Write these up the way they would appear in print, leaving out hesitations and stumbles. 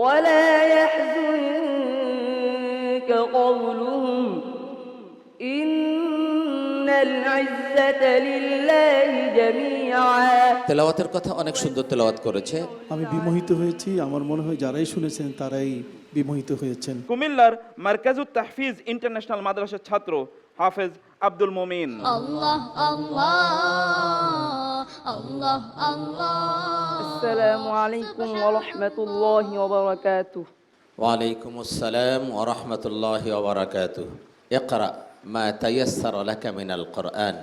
ولا يحزنك قولهم إن العزة لله جميعا. তেলাওয়াতের কথা অনেক সুন্দর তেলাওয়াত করেছে। আমি বিমোহিত হয়েছি, আমার মনে হয় যারাই শুনেছেন তারাই বিমোহিত হয়েছেন। কুমিল্লার মার্কাজুত তাহফিজ ইন্টারন্যাশনাল মাদ্রাসার ছাত্র হাফেজ আব্দুল মুমিন। আল্লাহ আল্লাহ আল্লাহ আল্লাহ। السلام عليكم ورحمة الله وبركاته. ওয়ালাইকুম আসসালাম ওয়া রাহমাতুল্লাহি ওয়া বারাকাতুহু। ইকরা মা তায়াসসারা লাকা মিনাল কুরআন।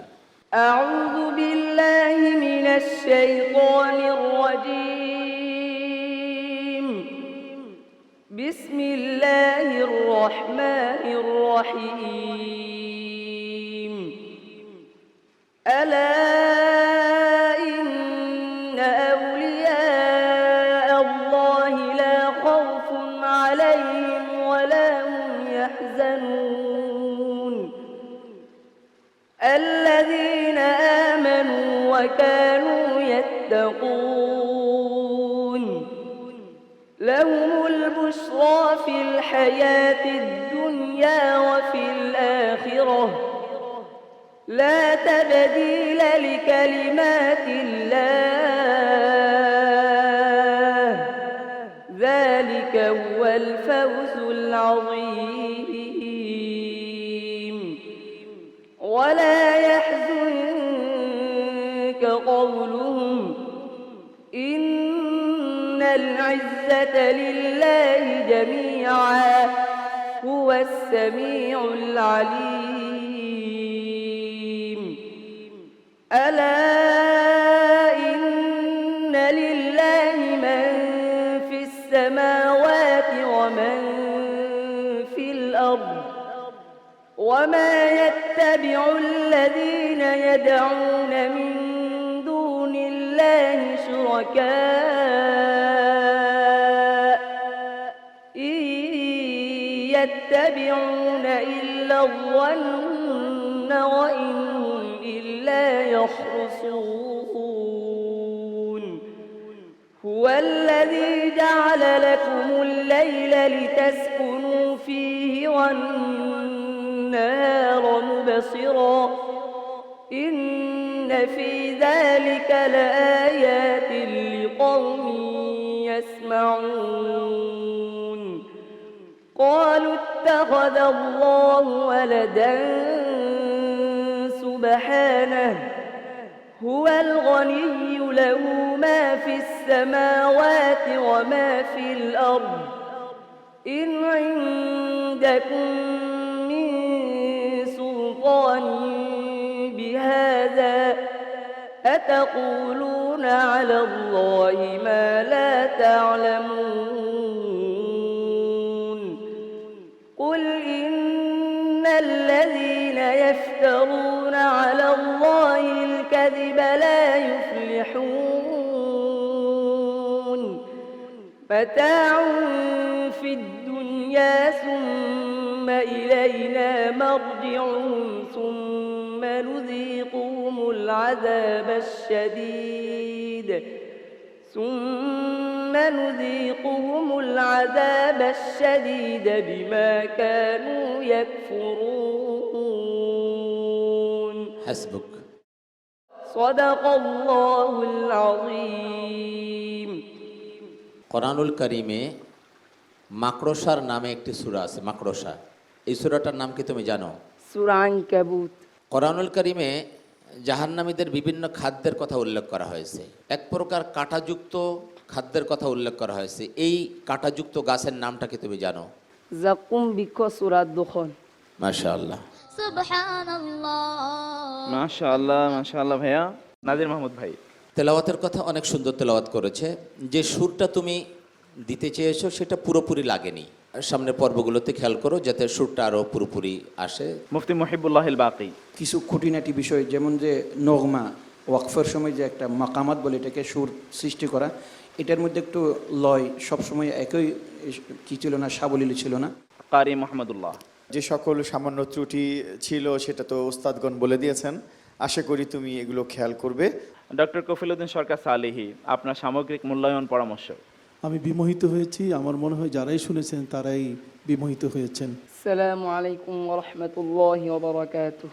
أعوذ بالله من الشيطان الرجيم. بسم الله الرحمن الرحيم. ألا إن أولياء الله لا خوف عليهم ولا هم يحزنون الذين آمنوا وكانوا يتقون لهم البشرى في الحياة الدنيا وفي الآخرة لا تبديل لكلمات الله ذلك هو الفوز العظيم. ولا يحزنك قولهم إن العزة لله جميعا هو السميع العليم. ألا إن لله من في السماوات ومن في الأرض وما يتبع الذين يدعون من دون الله شركاء إن يتبعون إلا الظن وإن هم إلا يخرصون. هو الذي جعل لكم الليل لتسكنوا فيه والنهار مبصرا إن في ذلك لآيات لقوم يسمعون. قالوا اتخذ الله ولدا سبحانه هو الغني له ما في السماوات وما في الأرض إن عندكم من سلطان بهذا أتقولون على الله ما لا تعلمون. قل إن الذين يفترون على الله الكذب لا يفلحون. متاع في الدنيا ثم إلينا مرجعهم ثم نذيقهم العذاب الشديد بما كانوا يكفرون. হাসবুক। صدق الله العظيم. কোরআনুল কারিমে মাকড়সার নামে একটি সূরা আছে, মাকড়সা। এই সূরাটার নাম কি তুমি জানো? সূরা আনকাবুত। কোরআনুল কারিমে জাহান্নামীদের বিভিন্ন খাদ্যের কথা উল্লেখ করা হয়েছে। এক প্রকার কাঁটাযুক্ত খাদ্যের কথা উল্লেখ করা হয়েছে। এই কাঁটাযুক্ত গাছের নামটা কি তুমি জানো? যাকুম বিকো সূরা দুখন। মাশাআল্লাহ সুবহানাল্লাহ মাশাআল্লাহ মাশাআল্লাহ। ভাইয়া নাজির মাহমুদ ভাই তেলাওয়াতের কথা অনেক সুন্দর তেলাওয়াত করেছে। যে সুরটা তুমি দিতে চেয়েছো সেটা পুরোপুরি লাগেনি। সামনের পর্বগুলোতে খেয়াল করো যাতে সুরটা আরও পুরোপুরি আসে। মুফতি মুহিবুল্লাহিল বাকি কিছু খুঁটিনাটি বিষয়, যেমন যে নগমা ওয়াকফের সময় যে একটা মাকামাত বলে এটাকে সুর সৃষ্টি করা, এটার মধ্যে একটু লয় সবসময় একই কি ছিল না, সাবলীল ছিল না। কারি মোহাম্মদুল্লাহ যে সকল সামান্য ত্রুটি ছিল সেটা তো ওস্তাদগণ বলে দিয়েছেন, আশা করি তুমি এগুলো খেয়াল করবে। ডক্টর কফিলউদ্দিন সরকার সালেহী, আপনার সামগ্রিক মূল্যায়ন পরামর্শ। আমি বিমোহিত হয়েছি, আমার মনে হয় যারাই শুনেছেন তারাই বিমোহিত হয়েছেন। السلام عليكم ورحمة الله وبركاته